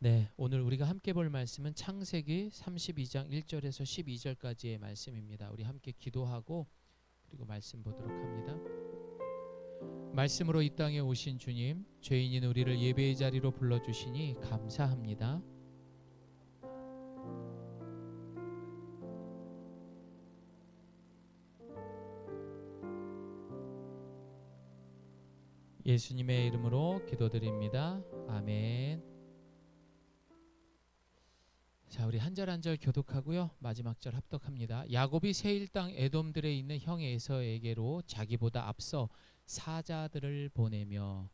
네, 오늘 우리가 함께 볼 말씀은 창세기 32장 1절에서 12절까지의 말씀입니다. 우리 함께 기도하고 그리고 말씀 보도록 합니다. 말씀으로 이 땅에 오신 주님, 죄인인 우리를 예배의 자리로 불러주시니 감사합니다. 예수님의 이름으로 기도드립니다. 아멘. 자, 우리 한 절 한 절 교독하고요. 마지막 절 합독합니다. 야곱이 세일 땅 에돔들에 있는 형 에서에게로 자기보다 앞서 사자들을 보내며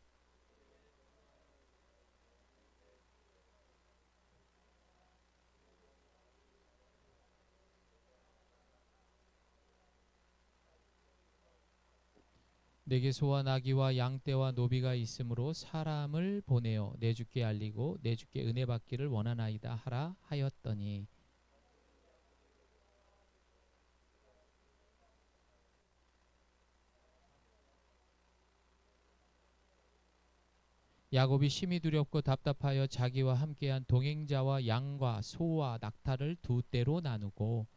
내게 소와 나귀와 양떼와 노비가 있으므로 사람을 보내어 내 주께 알리고 내 주께 은혜 받기를 원하나이다 하라 하였더니 야곱이 심히 두렵고 답답하여 자기와 함께한 동행자와 양과 소와 낙타를 두 떼로 나누고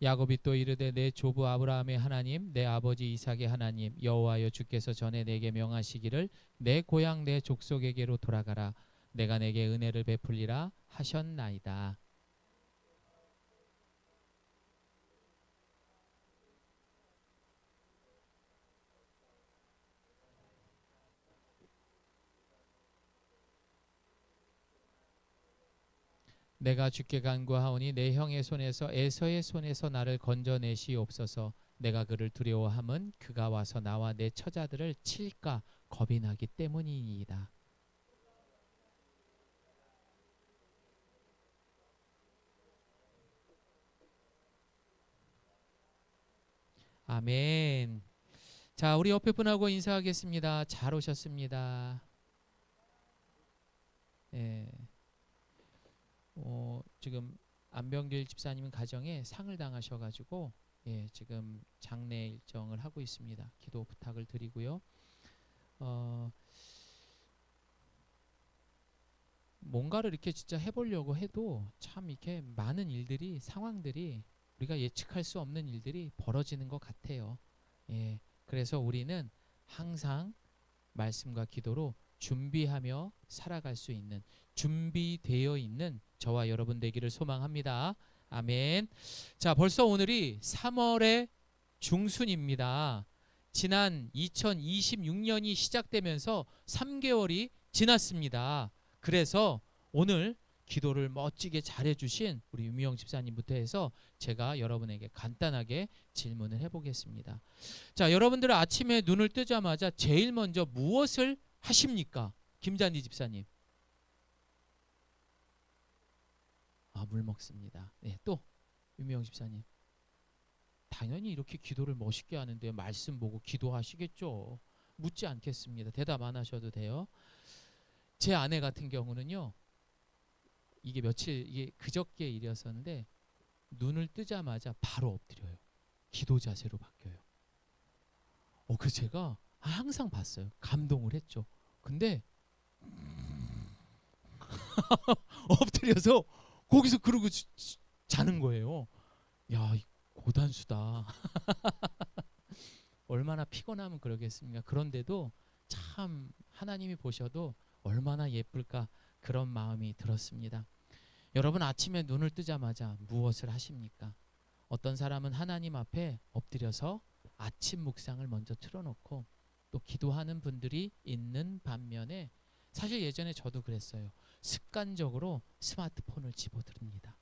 야곱이 또 이르되 내 조부 아브라함의 하나님 내 아버지 이삭의 하나님 여호와여 주께서 전에 내게 명하시기를 내 고향 내 족속에게로 돌아가라 내가 내게 은혜를 베풀리라 하셨나이다. 내가 주께 간구하오니 내 형의 손에서 에서의 손에서 나를 건져내시옵소서. 내가 그를 두려워함은 그가 와서 나와 내 처자들을 칠까 겁이 나기 때문이니이다. 아멘. 자, 우리 옆에 분하고 인사하겠습니다. 잘 오셨습니다. 예. 지금 안병길 집사님 가정에 상을 당하셔가지고 지금 장례 일정을 하고 있습니다. 기도 부탁을 드리고요. 어, 뭔가를 이렇게 진짜 해보려고 해도 참 이렇게 많은 일들이 상황들이 우리가 예측할 수 없는 일들이 벌어지는 것 같아요. 그래서 우리는 항상 말씀과 기도로 준비하며 살아갈 수 있는 준비되어 있는 저와 여러분 되기를 소망합니다. 아멘. 자, 벌써 오늘이 3월의 중순입니다. 지난 2026년이 시작되면서 3개월이 지났습니다. 그래서 오늘 기도를 멋지게 잘해주신 우리 유미영 집사님부터 해서 제가 여러분에게 간단하게 질문을 해보겠습니다. 자, 여러분들은 아침에 눈을 뜨자마자 제일 먼저 무엇을 하십니까? 김잔디 집사님. 물 먹습니다. 네, 또 유미영 집사님. 당연히 이렇게 기도를 멋있게 하는데 말씀 보고 기도하시겠죠. 묻지 않겠습니다. 대답 안 하셔도 돼요. 제 아내 같은 경우는요. 이게 그저께 일이었었는데 눈을 뜨자마자 바로 엎드려요. 기도 자세로 바뀌어요. 그래서 제가 항상 봤어요. 감동을 했죠. 근데 엎드려서 거기서 그러고 자는 거예요. 야, 고단수다. 얼마나 피곤하면 그러겠습니까? 그런데도 참 하나님이 보셔도 얼마나 예쁠까 그런 마음이 들었습니다. 여러분 아침에 눈을 뜨자마자 무엇을 하십니까? 어떤 사람은 하나님 앞에 엎드려서 아침 묵상을 먼저 틀어놓고 또 기도하는 분들이 있는 반면에 사실 예전에 저도 그랬어요. 습관적으로 스마트폰을 집어듭니다.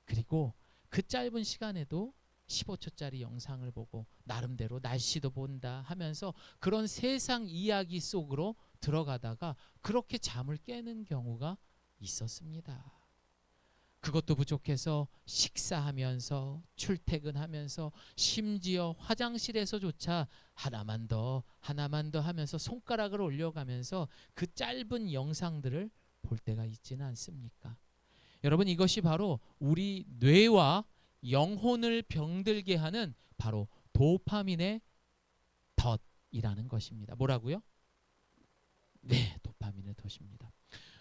그리고 그 짧은 시간에도 15초짜리 영상을 보고 나름대로 날씨도 본다 하면서 그런 세상 이야기 속으로 들어가다가 그렇게 잠을 깨는 경우가 있었습니다. 그것도 부족해서 식사하면서 출퇴근하면서 심지어 화장실에서조차 하나만 더 하면서 손가락을 올려가면서 그 짧은 영상들을 볼 때가 있지는 않습니까? 여러분 이것이 바로 우리 뇌와 영혼을 병들게 하는 바로 도파민의 덫이라는 것입니다. 뭐라고요? 네, 도파민을 도십니다.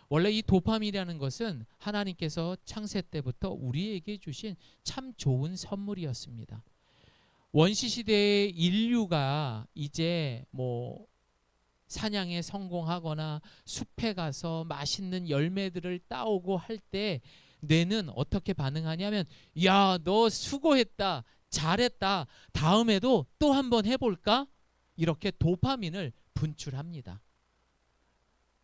원래 이 도파민이라는 것은 하나님께서 창세 때부터 우리에게 주신 참 좋은 선물이었습니다. 원시 시대의 인류가 이제 뭐 사냥에 성공하거나 숲에 가서 맛있는 열매들을 따오고 할 때 뇌는 어떻게 반응하냐면, 야, 너 수고했다, 잘했다, 다음에도 또 한번 해볼까? 이렇게 도파민을 분출합니다.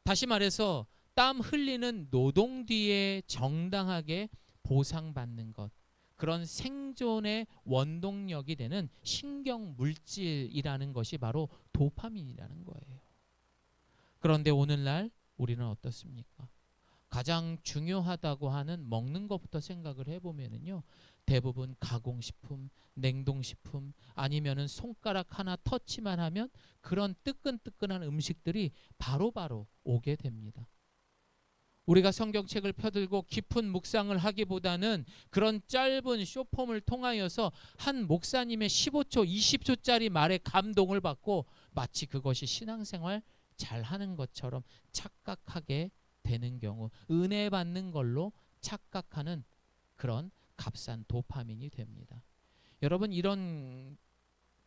다시 말해서 땀 흘리는 노동 뒤에 정당하게 보상받는 것, 그런 생존의 원동력이 되는 신경 물질이라는 것이 바로 도파민이라는 거예요. 그런데 오늘날 우리는 어떻습니까? 가장 중요하다고 하는 먹는 것부터 생각을 해보면요, 대부분 가공식품, 냉동식품, 아니면은 손가락 하나 터치만 하면 그런 뜨끈뜨끈한 음식들이 바로바로 오게 됩니다. 우리가 성경책을 펴들고 깊은 묵상을 하기보다는 그런 짧은 쇼폼을 통하여서 한 목사님의 15초, 20초짜리 말에 감동을 받고 마치 그것이 신앙생활 잘하는 것처럼 착각하게 되는 경우, 은혜 받는 걸로 착각하는 그런 값싼 도파민이 됩니다. 여러분, 이런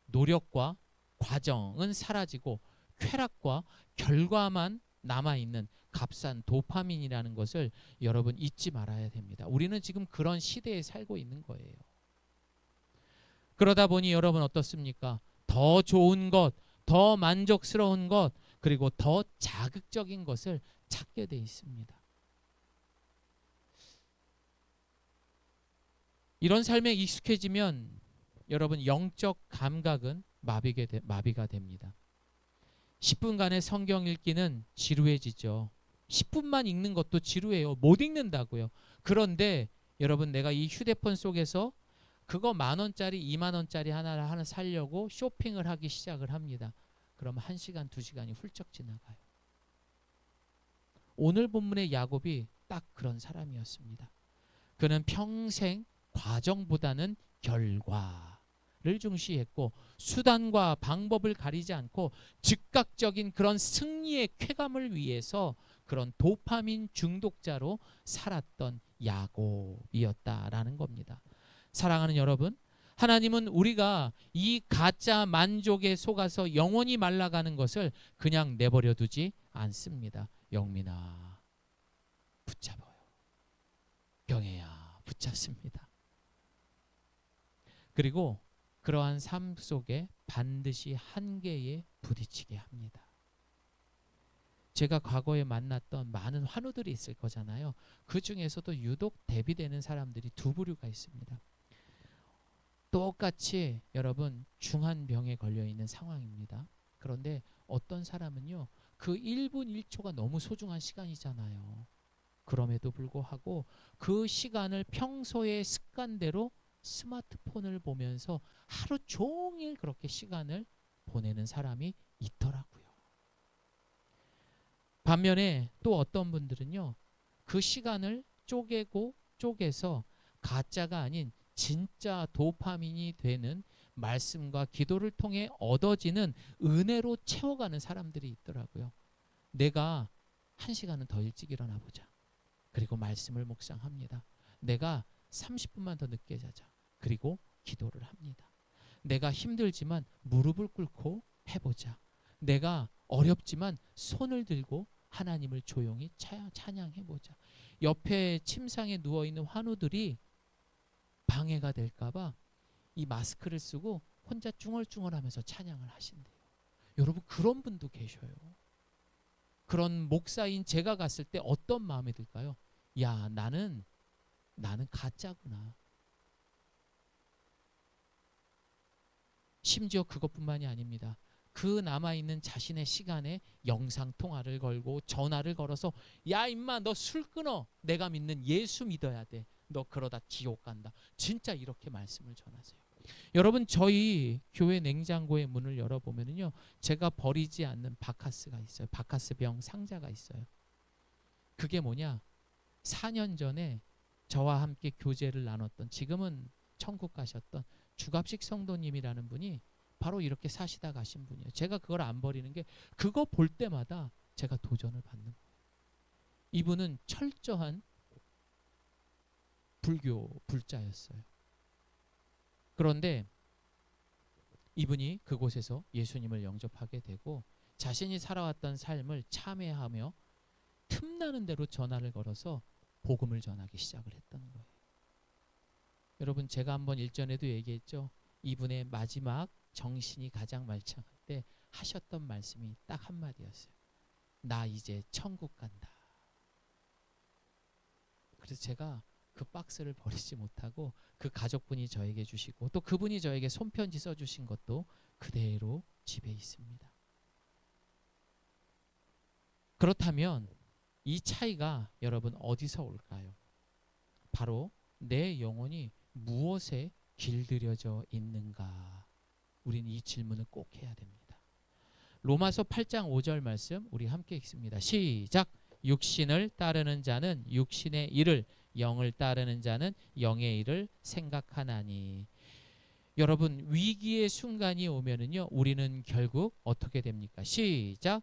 노력과 과정은 사라지고 쾌락과 결과만 남아있는 값싼 도파민이라는 것을 여러분 잊지 말아야 됩니다. 우리는 지금 그런 시대에 살고 있는 거예요. 그러다 보니 여러분 어떻습니까? 더 좋은 것, 더 만족스러운 것, 그리고 더 자극적인 것을 찾게 돼 있습니다. 이런 삶에 익숙해지면 여러분 영적 감각은 마비가 됩니다. 10분간의 성경 읽기는 지루해지죠. 10분만 읽는 것도 지루해요. 못 읽는다고요. 그런데 여러분, 내가 이 휴대폰 속에서 그거 10,000원짜리, 20,000원짜리 하나를 하나 사려고 쇼핑을 하기 시작을 합니다. 그럼 1시간, 2시간이 훌쩍 지나가요. 오늘 본문의 야곱이 딱 그런 사람이었습니다. 그는 평생 과정보다는 결과를 중시했고, 수단과 방법을 가리지 않고 즉각적인 그런 승리의 쾌감을 위해서 그런 도파민 중독자로 살았던 야곱이었다라는 겁니다. 사랑하는 여러분, 하나님은 우리가 이 가짜 만족에 속아서 영원히 말라가는 것을 그냥 내버려 두지 않습니다. 영민아, 붙잡아요. 경혜야, 붙잡습니다. 그리고 그러한 삶 속에 반드시 한계에 부딪히게 합니다. 제가 과거에 만났던 많은 환우들이 있을 거잖아요. 그 중에서도 유독 대비되는 사람들이 두 부류가 있습니다. 똑같이 여러분 중한 병에 걸려 있는 상황입니다. 그런데 어떤 사람은요, 그 1분 1초가 너무 소중한 시간이잖아요. 그럼에도 불구하고 그 시간을 평소의 습관대로 스마트폰을 보면서 하루 종일 그렇게 시간을 보내는 사람이 있더라고요. 반면에 또 어떤 분들은요, 그 시간을 쪼개고 쪼개서 가짜가 아닌 진짜 도파민이 되는 말씀과 기도를 통해 얻어지는 은혜로 채워가는 사람들이 있더라고요. 내가 1시간은 더 일찍 일어나 보자. 그리고 말씀을 묵상합니다. 내가 30분만 더 늦게 자자. 그리고 기도를 합니다. 내가 힘들지만 무릎을 꿇고 해보자. 내가 어렵지만 손을 들고 하나님을 조용히 찬양해보자. 옆에 침상에 누워있는 환우들이 방해가 될까봐 이 마스크를 쓰고 혼자 쭝얼쭝얼하면서 찬양을 하신대요. 여러분, 그런 분도 계셔요. 그런 목사인 제가 갔을 때 어떤 마음이 들까요? 야, 나는 가짜구나. 심지어 그것뿐만이 아닙니다. 그 남아있는 자신의 시간에 영상통화를 걸고 전화를 걸어서, 야 임마, 너 술 끊어. 내가 믿는 예수 믿어야 돼. 너 그러다 지옥 간다. 진짜 이렇게 말씀을 전하세요. 여러분, 저희 교회 냉장고의 문을 열어보면요, 제가 버리지 않는 바카스가 있어요. 바카스병 상자가 있어요. 그게 뭐냐? 4년 전에 저와 함께 교제를 나눴던, 지금은 천국 가셨던 주갑식 성도님이라는 분이 바로 이렇게 사시다 가신 분이에요. 제가 그걸 안 버리는 게, 그거 볼 때마다 제가 도전을 받는 거예요. 이분은 철저한 불교 불자였어요. 그런데 이분이 그곳에서 예수님을 영접하게 되고 자신이 살아왔던 삶을 참회하며 틈나는 대로 전화를 걸어서 복음을 전하기 시작을 했던 거예요. 여러분, 제가 한번 일전에도 얘기했죠. 이분의 마지막 정신이 가장 말창할 때 하셨던 말씀이 딱 한마디였어요. 나 이제 천국 간다. 그래서 제가 그 박스를 버리지 못하고 그 가족분이 저에게 주시고 또 그분이 저에게 손편지 써주신 것도 그대로 집에 있습니다. 그렇다면 이 차이가 여러분 어디서 올까요? 바로 내 영혼이 무엇에 길들여져 있는가? 우린 이 질문을 꼭 해야 됩니다. 로마서 8장 5절 말씀 우리 함께 읽습니다. 시작. 육신을 따르는 자는 육신의 일을, 영을 따르는 자는 영의 일을 생각하나니. 여러분, 위기의 순간이 오면은요, 우리는 결국 어떻게 됩니까? 시작.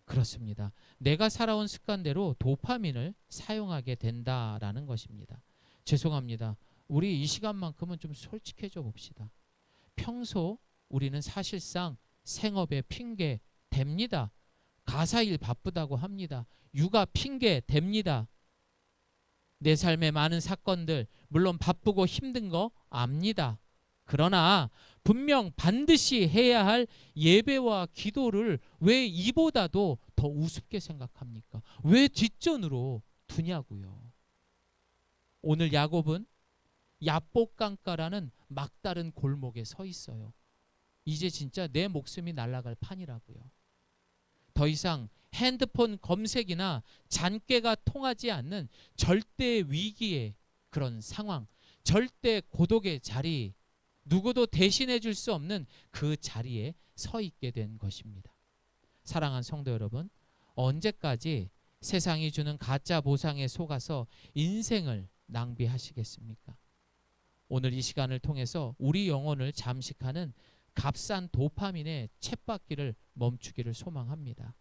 그렇습니다. 내가 살아온 습관대로 도파민을 사용하게 된다라는 것입니다. 죄송합니다. 우리 이 시간만큼은 좀 솔직해져 봅시다. 평소 우리는 사실상 생업에 핑계 댑니다. 가사일 바쁘다고 합니다. 육아 핑계 댑니다. 내 삶의 많은 사건들 물론 바쁘고 힘든 거 압니다. 그러나 분명 반드시 해야 할 예배와 기도를 왜 이보다도 더 우습게 생각합니까? 왜 뒷전으로 두냐고요. 오늘 야곱은 야복강가라는 막다른 골목에 서 있어요. 이제 진짜 내 목숨이 날아갈 판이라고요. 더 이상 핸드폰 검색이나 잔꾀가 통하지 않는 절대 위기의 그런 상황, 절대 고독의 자리, 누구도 대신해 줄 수 없는 그 자리에 서 있게 된 것입니다. 사랑하는 성도 여러분, 언제까지 세상이 주는 가짜 보상에 속아서 인생을 낭비하시겠습니까? 오늘 이 시간을 통해서 우리 영혼을 잠식하는 값싼 도파민의 쳇바퀴를 멈추기를 소망합니다.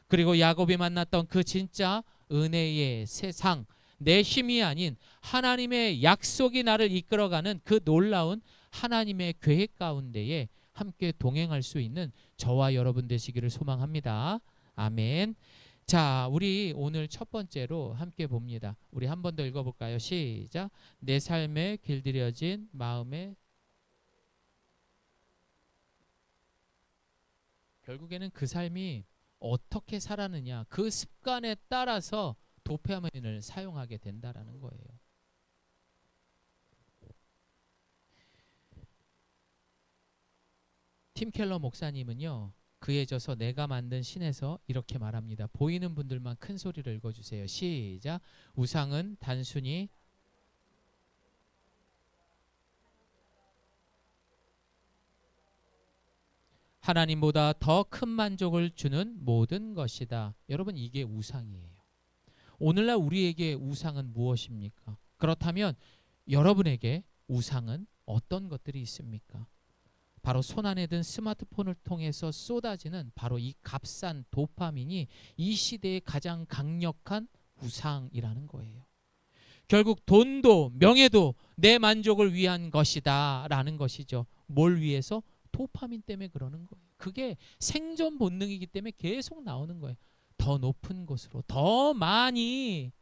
그리고 야곱이 만났던 그 진짜 은혜의 세상, 내 힘이 아닌 하나님의 약속이 나를 이끌어가는 그 놀라운 하나님의 계획 가운데에 함께 동행할 수 있는 저와 여러분 되시기를 소망합니다. 아멘. 자, 우리 오늘 첫 번째로 함께 봅니다. 우리 한 번 더 읽어볼까요? 시작. 내 삶에 길들여진 마음에, 결국에는 그 삶이 어떻게 살았느냐, 그 습관에 따라서 도파민을 사용하게 된다라는 거예요. 팀 켈러 목사님은요, 그에 져서 내가 만든 신에서 이렇게 말합니다. 보이는 분들만 큰 소리를 읽어주세요. 시작. 우상은 단순히 하나님보다 더 큰 만족을 주는 모든 것이다. 여러분, 이게 우상이에요. 오늘날 우리에게 우상은 무엇입니까? 그렇다면 여러분에게 우상은 어떤 것들이 있습니까? 바로 손안에 든 스마트폰을 통해서 쏟아지는 바로 이 값싼 도파민이 이 시대의 가장 강력한 우상이라는 거예요. 결국 돈도 명예도 내 만족을 위한 것이다 라는 것이죠. 뭘 위해서? 도파민 때문에 그러는 거예요. 그게 생존 본능이기 때문에 계속 나오는 거예요. 더 높은 곳으로, 더 많이.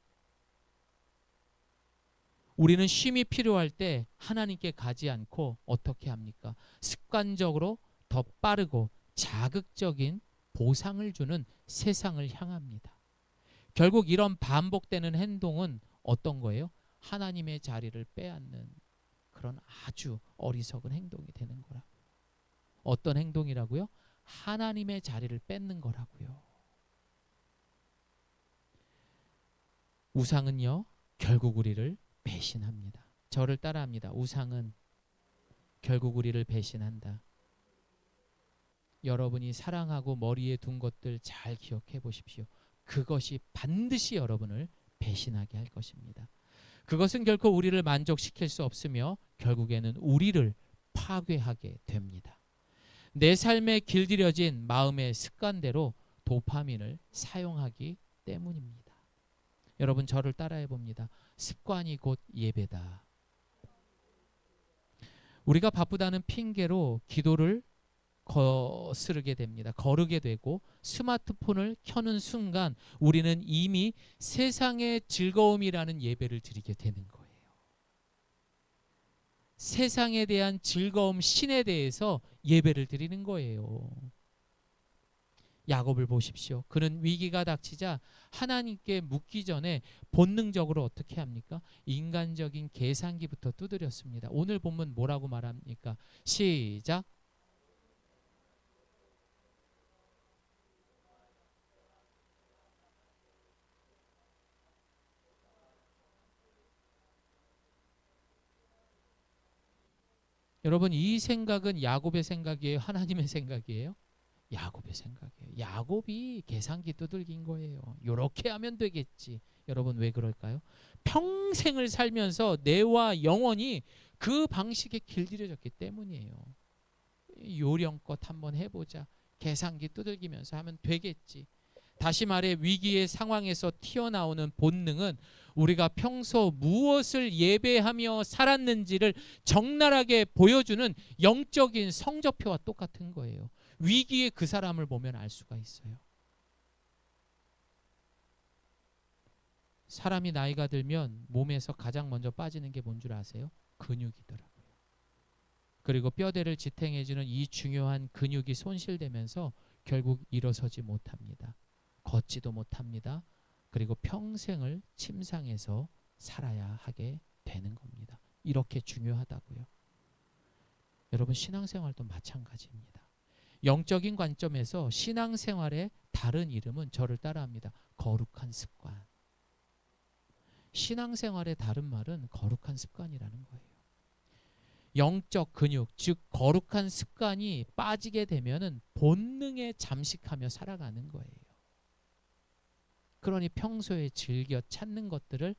우리는 쉼이 필요할 때 하나님께 가지 않고 어떻게 합니까? 습관적으로 더 빠르고 자극적인 보상을 주는 세상을 향합니다. 결국 이런 반복되는 행동은 어떤 거예요? 하나님의 자리를 빼앗는 그런 아주 어리석은 행동이 되는 거라고요. 어떤 행동이라고요? 하나님의 자리를 뺏는 거라고요. 우상은요, 결국 우리를 배신합니다. 저를 따라합니다. 우상은 결국 우리를 배신한다. 여러분이 사랑하고 머리에 둔 것들 잘 기억해 보십시오. 그것이 반드시 여러분을 배신하게 할 것입니다. 그것은 결코 우리를 만족시킬 수 없으며 결국에는 우리를 파괴하게 됩니다. 내 삶에 길들여진 마음의 습관대로 도파민을 사용하기 때문입니다. 여러분 저를 따라해 봅니다. 습관이 곧 예배다. 우리가 바쁘다는 핑계로 기도를 거스르게 됩니다. 거르게 되고 스마트폰을 켜는 순간 우리는 이미 세상의 즐거움이라는 예배를 드리게 되는 거예요. 세상에 대한 즐거움, 신에 대해서 예배를 드리는 거예요. 야곱을 보십시오. 그는 위기가 닥치자 하나님께 묻기 전에 본능적으로 어떻게 합니까? 인간적인 계산기부터 두드렸습니다. 오늘 본문 뭐라고 말합니까? 시작. 여러분 이 생각은 야곱의 생각이에요? 하나님의 생각이에요? 야곱의 생각이에요. 야곱이 계산기 두들긴 거예요. 이렇게 하면 되겠지. 여러분 왜 그럴까요? 평생을 살면서 뇌와 영혼이 그 방식에 길들여졌기 때문이에요. 요령껏 한번 해보자. 계산기 두들기면서 하면 되겠지. 다시 말해 위기의 상황에서 튀어나오는 본능은 우리가 평소 무엇을 예배하며 살았는지를 적나라하게 보여주는 영적인 성적표와 똑같은 거예요. 위기에 그 사람을 보면 알 수가 있어요. 사람이 나이가 들면 몸에서 가장 먼저 빠지는 게 뭔 줄 아세요? 근육이더라고요. 그리고 뼈대를 지탱해주는 이 중요한 근육이 손실되면서 결국 일어서지 못합니다. 걷지도 못합니다. 그리고 평생을 침상에서 살아야 하게 되는 겁니다. 이렇게 중요하다고요. 여러분 신앙생활도 마찬가지입니다. 영적인 관점에서 신앙생활의 다른 이름은 저를 따라합니다. 거룩한 습관. 신앙생활의 다른 말은 거룩한 습관이라는 거예요. 영적 근육, 즉 거룩한 습관이 빠지게 되면은 본능에 잠식하며 살아가는 거예요. 그러니 평소에 즐겨 찾는 것들을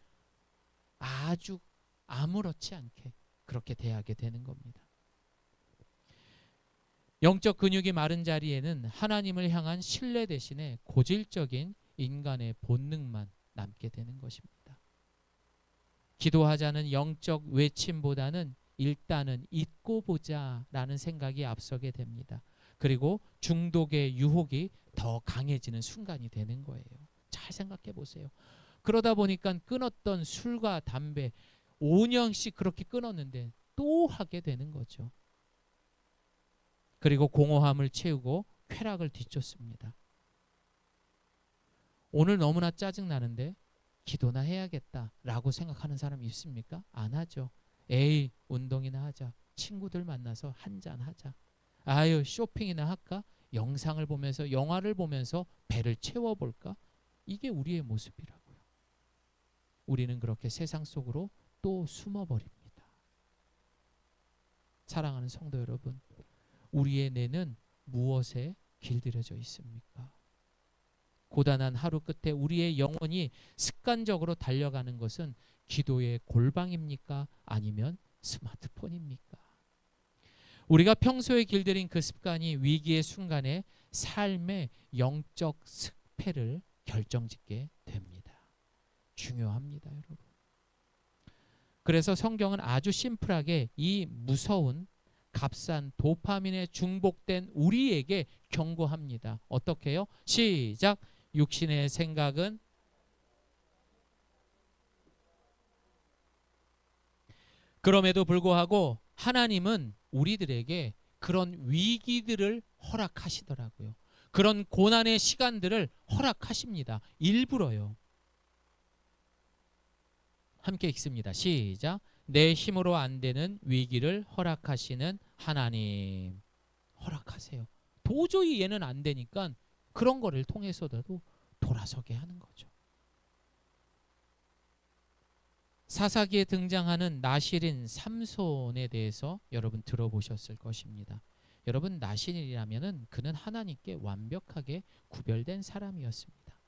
아주 아무렇지 않게 그렇게 대하게 되는 겁니다. 영적 근육이 마른 자리에는 하나님을 향한 신뢰 대신에 고질적인 인간의 본능만 남게 되는 것입니다. 기도하자는 영적 외침보다는 일단은 잊고 보자라는 생각이 앞서게 됩니다. 그리고 중독의 유혹이 더 강해지는 순간이 되는 거예요. 잘 생각해 보세요. 그러다 보니까 끊었던 술과 담배 5년씩 그렇게 끊었는데 또 하게 되는 거죠. 그리고 공허함을 채우고 쾌락을 뒤쫓습니다. 오늘 너무나 짜증나는데 기도나 해야겠다라고 생각하는 사람이 있습니까? 안 하죠. 에이 운동이나 하자. 친구들 만나서 한잔 하자. 아유 쇼핑이나 할까? 영상을 보면서 영화를 보면서 배를 채워볼까? 이게 우리의 모습이라고요. 우리는 그렇게 세상 속으로 또 숨어버립니다. 사랑하는 성도 여러분, 우리의 뇌는 무엇에 길들여져 있습니까? 고단한 하루 끝에 우리의 영혼이 습관적으로 달려가는 것은 기도의 골방입니까? 아니면 스마트폰입니까? 우리가 평소에 길들인 그 습관이 위기의 순간에 삶의 영적 승패를 결정짓게 됩니다. 중요합니다, 여러분. 그래서 성경은 아주 심플하게 이 무서운 값싼 도파민에 중복된 우리에게 경고합니다. 어떻게 해요? 시작. 육신의 생각은 그럼에도 불구하고 하나님은 우리들에게 그런 위기들을 허락하시더라고요. 그런 고난의 시간들을 허락하십니다. 일부러요. 함께 읽습니다. 시작. 내 힘으로 안 되는 위기를 허락하시는 하나님. 허락하세요. 도저히 얘는 안 되니까 그런 거를 통해서라도 돌아서게 하는 거죠. 사사기에 등장하는 나실인 삼손에 대해서 여러분 들어보셨을 것입니다. 여러분 나실이라면은 그는 하나님께 완벽하게 구별된 사람이었습니다.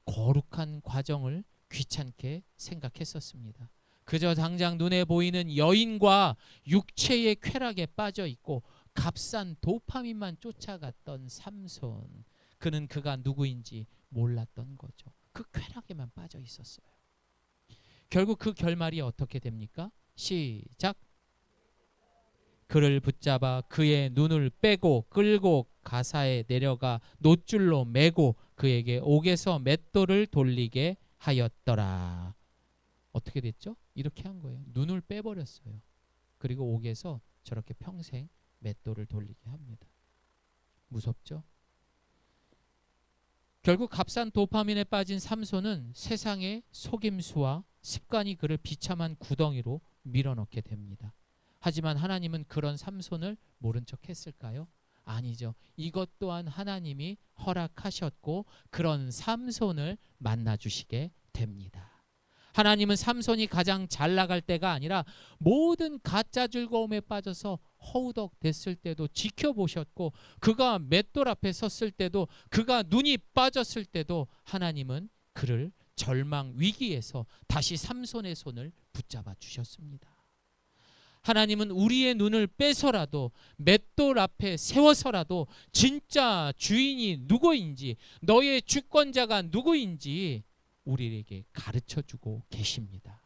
거룩한 과정을 귀찮게 생각했었습니다. 그저 당장 눈에 보이는 여인과 육체의 쾌락에 빠져 있고 값싼 도파민만 쫓아갔던 삼손, 그는 그가 누구인지 몰랐던 거죠. 그 쾌락에만 빠져 있었어요. 결국 그 결말이 어떻게 됩니까? 시작. 그를 붙잡아 그의 눈을 빼고 끌고 가사에 내려가 놋줄로 매고 그에게 옥에서 맷돌을 돌리게 하였더라. 어떻게 됐죠? 이렇게 한 거예요. 눈을 빼버렸어요. 그리고 옥에서 저렇게 평생 맷돌을 돌리게 합니다. 무섭죠? 결국 값싼 도파민에 빠진 삼손은 세상의 속임수와 습관이 그를 비참한 구덩이로 밀어넣게 됩니다. 하지만 하나님은 그런 삼손을 모른 척 했을까요? 아니죠. 이것 또한 하나님이 허락하셨고 그런 삼손을 만나주시게 됩니다. 하나님은 삼손이 가장 잘 나갈 때가 아니라 모든 가짜 즐거움에 빠져서 허우덕 됐을 때도 지켜보셨고, 그가 맷돌 앞에 섰을 때도, 그가 눈이 빠졌을 때도 하나님은 그를 절망 위기에서 다시 삼손의 손을 붙잡아 주셨습니다. 하나님은 우리의 눈을 빼서라도, 맷돌 앞에 세워서라도 진짜 주인이 누구인지, 너의 주권자가 누구인지 우리에게 가르쳐주고 계십니다.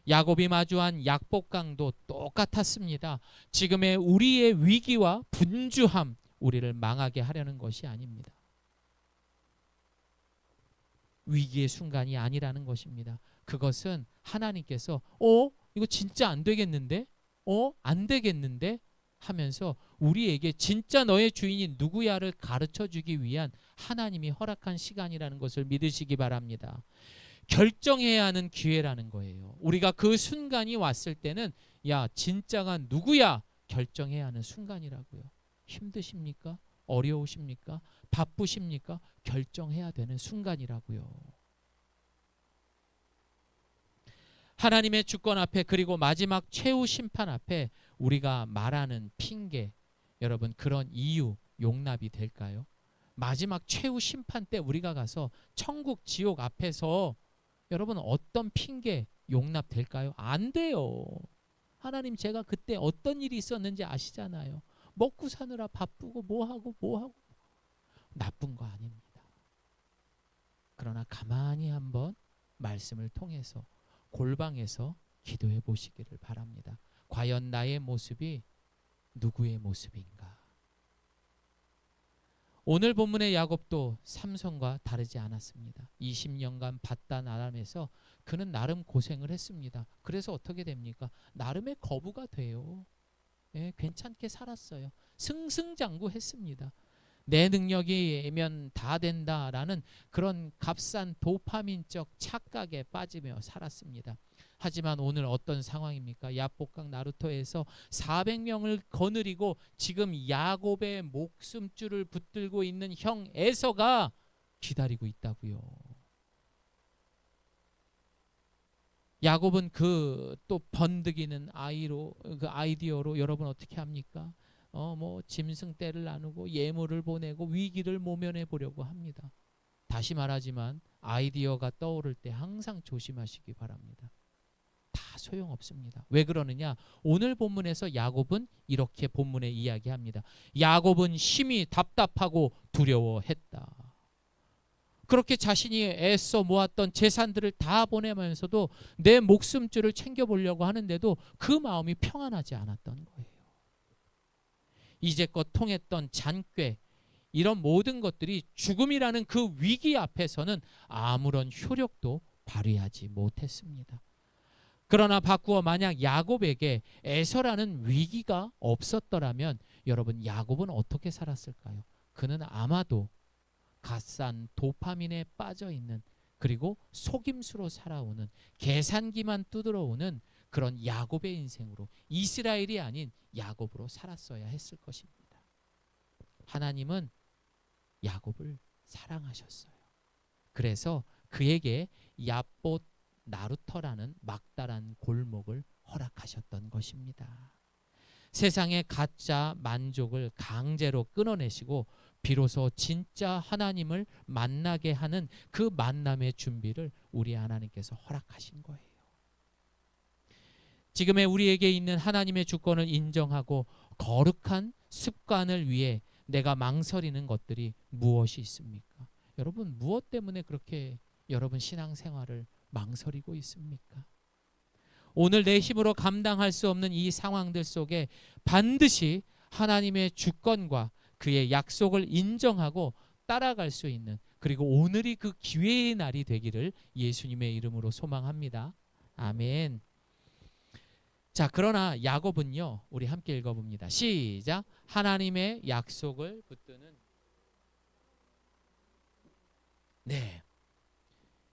야곱이 마주한 약복강도 똑같았습니다. 지금의 우리의 위기와 분주함, 우리를 망하게 하려는 것이 아닙니다. 위기의 순간이 아니라는 것입니다. 그것은 하나님께서 이거 진짜 안 되겠는데? 안 되겠는데? 하면서 우리에게 진짜 너의 주인이 누구야를 가르쳐주기 위한 하나님이 허락한 시간이라는 것을 믿으시기 바랍니다. 결정해야 하는 기회라는 거예요. 우리가 그 순간이 왔을 때는 야, 진짜가 누구야? 결정해야 하는 순간이라고요. 힘드십니까? 어려우십니까? 바쁘십니까? 결정해야 되는 순간이라고요. 하나님의 주권 앞에, 그리고 마지막 최후 심판 앞에 우리가 말하는 핑계, 여러분 그런 이유 용납이 될까요? 마지막 최후 심판 때 우리가 가서 천국 지옥 앞에서 여러분 어떤 핑계 용납될까요? 안 돼요. 하나님, 제가 그때 어떤 일이 있었는지 아시잖아요. 먹고 사느라 바쁘고 뭐하고 나쁜 거 아닙니다. 그러나 가만히 한번 말씀을 통해서 골방에서 기도해 보시기를 바랍니다. 과연 나의 모습이 누구의 모습인가? 오늘 본문의 야곱도 삼손과 다르지 않았습니다. 20년간 바단 아람에서 그는 나름 고생을 했습니다. 그래서 어떻게 됩니까? 나름의 거부가 돼요. 괜찮게 살았어요. 승승장구했습니다. 내 능력이면 다 된다라는 그런 값싼 도파민적 착각에 빠지며 살았습니다. 하지만 오늘 어떤 상황입니까? 야복강 나루토에서 400명을 거느리고 지금 야곱의 목숨줄을 붙들고 있는 형 에서가 기다리고 있다고요. 야곱은 그 또 번득이는 아이디어로 여러분 어떻게 합니까? 짐승 떼를 나누고 예물을 보내고 위기를 모면해 보려고 합니다. 다시 말하지만 아이디어가 떠오를 때 항상 조심하시기 바랍니다. 다 소용없습니다. 왜 그러느냐? 오늘 본문에서 야곱은 이렇게 본문에 이야기합니다. 야곱은 심히 답답하고 두려워했다. 그렇게 자신이 애써 모았던 재산들을 다 보내면서도 내 목숨줄을 챙겨보려고 하는데도 그 마음이 평안하지 않았던 거예요. 이제껏 통했던 잔꾀, 이런 모든 것들이 죽음이라는 그 위기 앞에서는 아무런 효력도 발휘하지 못했습니다. 그러나 바꾸어 만약 야곱에게 에서라는 위기가 없었더라면 여러분, 야곱은 어떻게 살았을까요? 그는 아마도 값싼 도파민에 빠져있는, 그리고 속임수로 살아오는, 계산기만 두드러오는 그런 야곱의 인생으로, 이스라엘이 아닌 야곱으로 살았어야 했을 것입니다. 하나님은 야곱을 사랑하셨어요. 그래서 그에게 야봇 나루터라는 막다른 골목을 허락하셨던 것입니다. 세상의 가짜 만족을 강제로 끊어내시고 비로소 진짜 하나님을 만나게 하는 그 만남의 준비를 우리 하나님께서 허락하신 거예요. 지금의 우리에게 있는 하나님의 주권을 인정하고 거룩한 습관을 위해 내가 망설이는 것들이 무엇이 있습니까? 여러분, 무엇 때문에 그렇게 여러분 신앙생활을 망설이고 있습니까? 오늘 내 힘으로 감당할 수 없는 이 상황들 속에 반드시 하나님의 주권과 그의 약속을 인정하고 따라갈 수 있는, 그리고 오늘이 그 기회의 날이 되기를 예수님의 이름으로 소망합니다. 아멘. 자, 그러나 야곱은요, 우리 함께 읽어봅니다. 시작. 하나님의 약속을 붙드는. 네.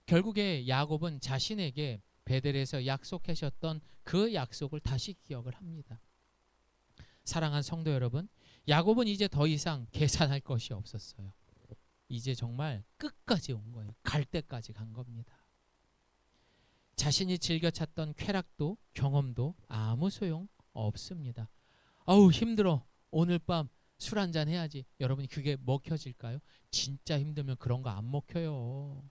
결국에 야곱은 자신에게 베델에서 약속하셨던 그 약속을 다시 기억을 합니다. 사랑하는 성도 여러분, 야곱은 이제 더 이상 계산할 것이 없었어요. 이제 정말 끝까지 온 거예요. 갈 때까지 간 겁니다. 자신이 즐겨 찾던 쾌락도 경험도 아무 소용 없습니다. 아우 힘들어. 오늘 밤 술 한잔 해야지. 여러분, 그게 먹혀질까요? 진짜 힘들면 그런 거 안 먹혀요.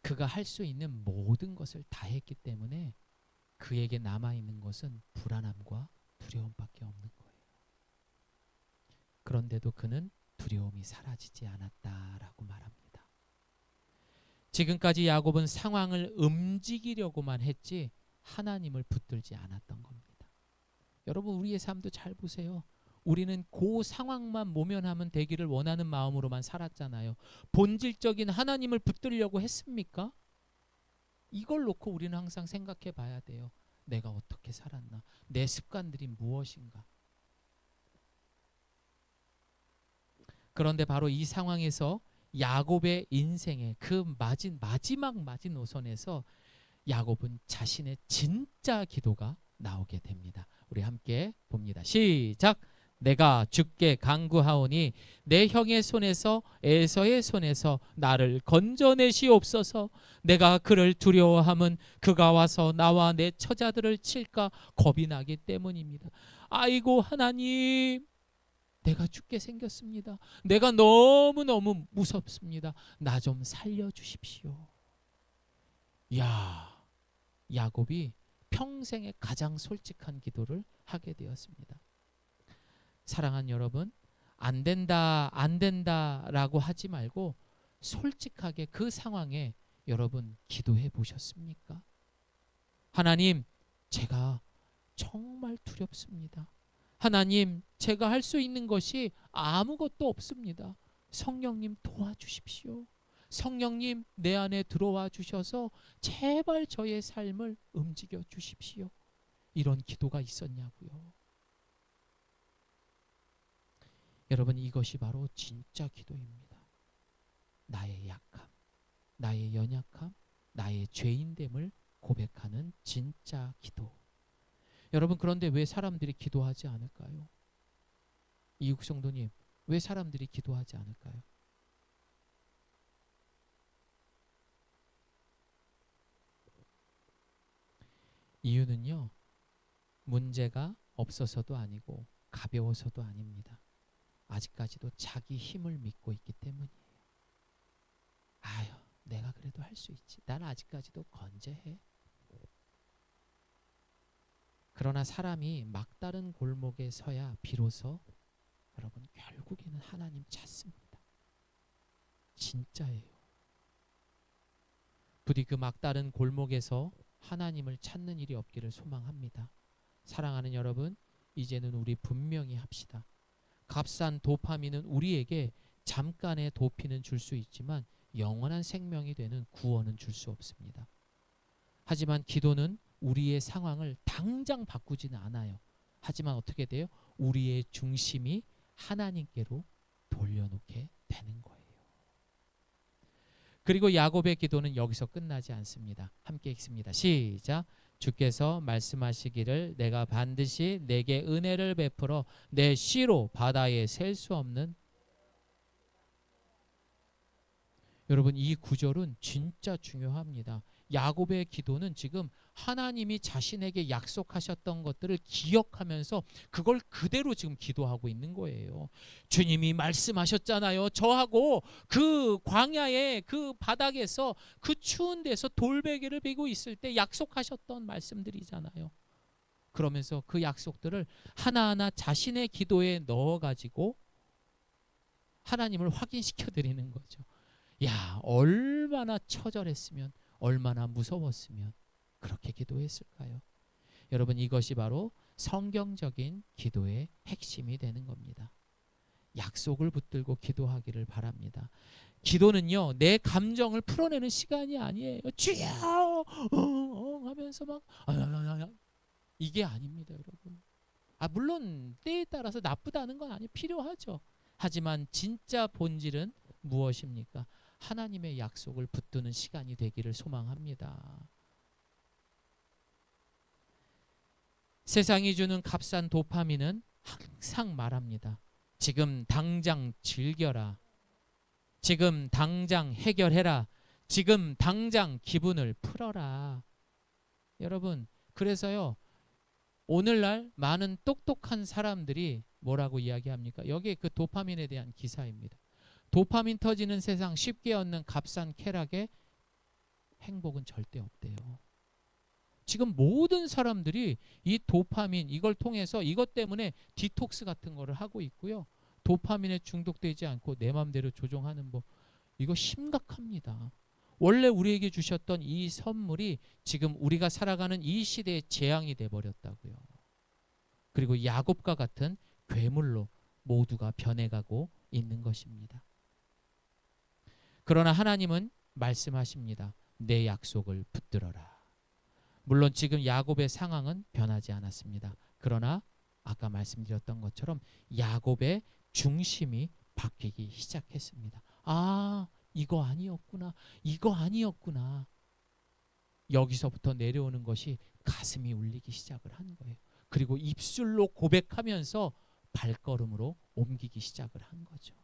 그가 할 수 있는 모든 것을 다 했기 때문에 그에게 남아있는 것은 불안함과 두려움밖에 없는 거예요. 그런데도 그는 두려움이 사라지지 않았다라고 말합니다. 지금까지 야곱은 상황을 움직이려고만 했지 하나님을 붙들지 않았던 겁니다. 여러분, 우리의 삶도 잘 보세요. 우리는 그 상황만 모면하면 되기를 원하는 마음으로만 살았잖아요. 본질적인 하나님을 붙들려고 했습니까? 이걸 놓고 우리는 항상 생각해 봐야 돼요. 내가 어떻게 살았나? 내 습관들이 무엇인가? 그런데 바로 이 상황에서 야곱의 인생의 그 마지막 마지노선에서 야곱은 자신의 진짜 기도가 나오게 됩니다. 우리 함께 봅니다. 시작. 내가 주께 간구하오니 내 형의 손에서 에서의 손에서 나를 건져내시옵소서. 내가 그를 두려워함은 그가 와서 나와 내 처자들을 칠까 겁이 나기 때문입니다. 아이고 하나님, 내가 죽게 생겼습니다. 내가 너무너무 무섭습니다. 나 좀 살려주십시오. 야, 야곱이 평생에 가장 솔직한 기도를 하게 되었습니다. 사랑하는 여러분, 안 된다 안 된다라고 하지 말고 솔직하게 그 상황에 여러분 기도해 보셨습니까? 하나님, 제가 정말 두렵습니다. 하나님, 제가 할 수 있는 것이 아무것도 없습니다. 성령님 도와주십시오. 성령님 내 안에 들어와 주셔서 제발 저의 삶을 움직여 주십시오. 이런 기도가 있었냐고요. 여러분, 이것이 바로 진짜 기도입니다. 나의 약함, 나의 연약함, 나의 죄인됨을 고백하는 진짜 기도. 여러분, 그런데 왜 사람들이 기도하지 않을까요? 이육 성도님, 왜 사람들이 기도하지 않을까요? 이유는요, 문제가 없어서도 아니고 가벼워서도 아닙니다. 아직까지도 자기 힘을 믿고 있기 때문이에요. 아유, 내가 그래도 할 수 있지. 난 아직까지도 건재해. 그러나 사람이 막다른 골목에 서야 비로소 여러분 결국에는 하나님 찾습니다. 진짜예요. 부디 그 막다른 골목에서 하나님을 찾는 일이 없기를 소망합니다. 사랑하는 여러분, 이제는 우리 분명히 합시다. 값싼 도파민은 우리에게 잠깐의 도피는 줄 수 있지만 영원한 생명이 되는 구원은 줄 수 없습니다. 하지만 기도는 우리의 상황을 당장 바꾸지는 않아요. 하지만 어떻게 돼요? 우리의 중심이 하나님께로 돌려놓게 되는 거예요. 그리고 야곱의 기도는 여기서 끝나지 않습니다. 함께 읽습니다. 시작. 주께서 말씀하시기를 내가 반드시 내게 은혜를 베풀어 내 씨로 바다에 셀 수 없는. 여러분, 이 구절은 진짜 중요합니다. 야곱의 기도는 지금 하나님이 자신에게 약속하셨던 것들을 기억하면서 그걸 그대로 지금 기도하고 있는 거예요. 주님이 말씀하셨잖아요. 저하고 그 광야의 그 바닥에서 그 추운 데서 돌베개를 베고 있을 때 약속하셨던 말씀들이잖아요. 그러면서 그 약속들을 하나하나 자신의 기도에 넣어가지고 하나님을 확인시켜 드리는 거죠. 야, 얼마나 처절했으면, 얼마나 무서웠으면 그렇게 기도했을까요? 여러분, 이것이 바로 성경적인 기도의 핵심이 되는 겁니다. 약속을 붙들고 기도하기를 바랍니다. 기도는요, 내 감정을 풀어내는 시간이 아니에요. 주여 하면서 막 이게 아닙니다, 여러분. 물론 때에 따라서 나쁘다는 건 아니에요. 필요하죠. 하지만 진짜 본질은 무엇입니까? 하나님의 약속을 붙드는 시간이 되기를 소망합니다. 세상이 주는 값싼 도파민은 항상 말합니다. 지금 당장 즐겨라. 지금 당장 해결해라. 지금 당장 기분을 풀어라. 여러분, 그래서요, 오늘날 많은 똑똑한 사람들이 뭐라고 이야기합니까? 여기에 그 도파민에 대한 기사입니다. 도파민 터지는 세상 쉽게 얻는 값싼 쾌락에 행복은 절대 없대요. 지금 모든 사람들이 이 도파민 이걸 통해서 이것 때문에 디톡스 같은 거를 하고 있고요. 도파민에 중독되지 않고 내 마음대로 조종하는 법, 이거 심각합니다. 원래 우리에게 주셨던 이 선물이 지금 우리가 살아가는 이 시대의 재앙이 돼버렸다고요. 그리고 야곱과 같은 괴물로 모두가 변해가고 있는 것입니다. 그러나 하나님은 말씀하십니다. 내 약속을 붙들어라. 물론 지금 야곱의 상황은 변하지 않았습니다. 그러나 아까 말씀드렸던 것처럼 야곱의 중심이 바뀌기 시작했습니다. 이거 아니었구나. 이거 아니었구나. 여기서부터 내려오는 것이 가슴이 울리기 시작을 한 거예요. 그리고 입술로 고백하면서 발걸음으로 옮기기 시작을 한 거죠.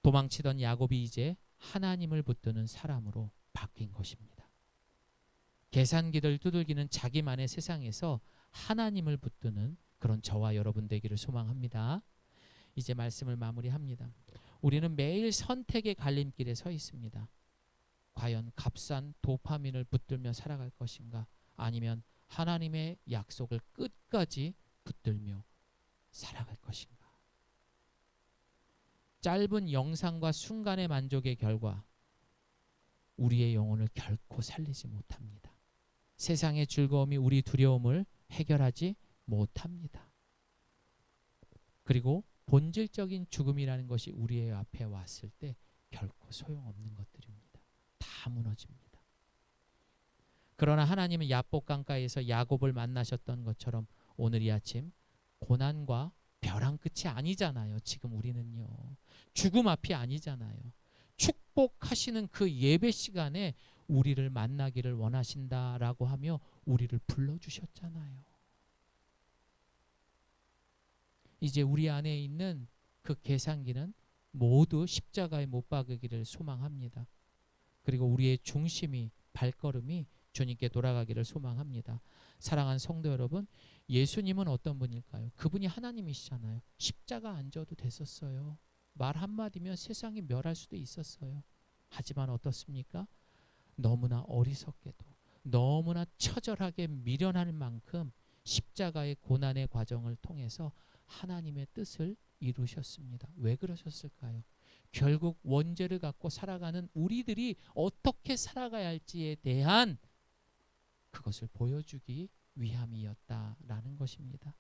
도망치던 야곱이 이제 하나님을 붙드는 사람으로 바뀐 것입니다. 계산기를 두들기는 자기만의 세상에서 하나님을 붙드는 그런 저와 여러분 되기를 소망합니다. 이제 말씀을 마무리합니다. 우리는 매일 선택의 갈림길에 서 있습니다. 과연 값싼 도파민을 붙들며 살아갈 것인가? 아니면 하나님의 약속을 끝까지 붙들며 살아갈 것인가? 짧은 영상과 순간의 만족의 결과 우리의 영혼을 결코 살리지 못합니다. 세상의 즐거움이 우리 두려움을 해결하지 못합니다. 그리고 본질적인 죽음이라는 것이 우리의 앞에 왔을 때 결코 소용없는 것들입니다. 다 무너집니다. 그러나 하나님은 야복 강가에서 야곱을 만나셨던 것처럼 오늘 이 아침 고난과 벼랑 끝이 아니잖아요. 지금 우리는요. 죽음 앞이 아니잖아요. 축복하시는 그 예배 시간에 우리를 만나기를 원하신다라고 하며 우리를 불러주셨잖아요. 이제 우리 안에 있는 그 계산기는 모두 십자가에 못 박이기를 소망합니다. 그리고 우리의 중심이 발걸음이 주님께 돌아가기를 소망합니다. 사랑하는 성도 여러분, 예수님은 어떤 분일까요? 그분이 하나님이시잖아요. 십자가 안 져도 됐었어요. 말 한마디면 세상이 멸할 수도 있었어요. 하지만 어떻습니까? 너무나 어리석게도 너무나 처절하게 미련할 만큼 십자가의 고난의 과정을 통해서 하나님의 뜻을 이루셨습니다. 왜 그러셨을까요? 결국 원죄를 갖고 살아가는 우리들이 어떻게 살아가야 할지에 대한 그것을 보여주기 위함이었다라는 것입니다.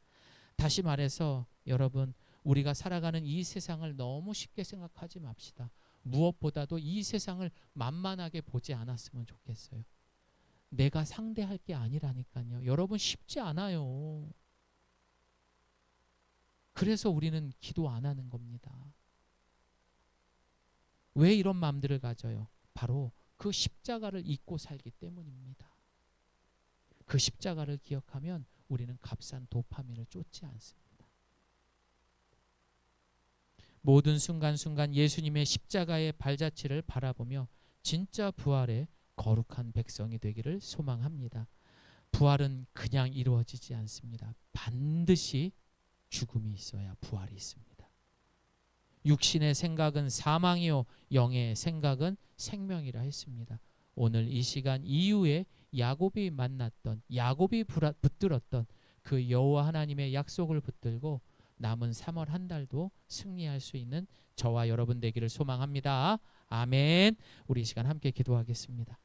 다시 말해서 여러분, 우리가 살아가는 이 세상을 너무 쉽게 생각하지 맙시다. 무엇보다도 이 세상을 만만하게 보지 않았으면 좋겠어요. 내가 상대할 게 아니라니까요. 여러분, 쉽지 않아요. 그래서 우리는 기도 안 하는 겁니다. 왜 이런 마음들을 가져요? 바로 그 십자가를 잊고 살기 때문입니다. 그 십자가를 기억하면 우리는 값싼 도파민을 쫓지 않습니다. 모든 순간순간 예수님의 십자가의 발자취를 바라보며 진짜 부활의 거룩한 백성이 되기를 소망합니다. 부활은 그냥 이루어지지 않습니다. 반드시 죽음이 있어야 부활이 있습니다. 육신의 생각은 사망이요 영의 생각은 생명이라 했습니다. 오늘 이 시간 이후에 야곱이 만났던, 야곱이 붙들었던 그 여호와 하나님의 약속을 붙들고 남은 3월 한 달도 승리할 수 있는 저와 여러분 되기를 소망합니다. 아멘. 우리 이 시간 함께 기도하겠습니다.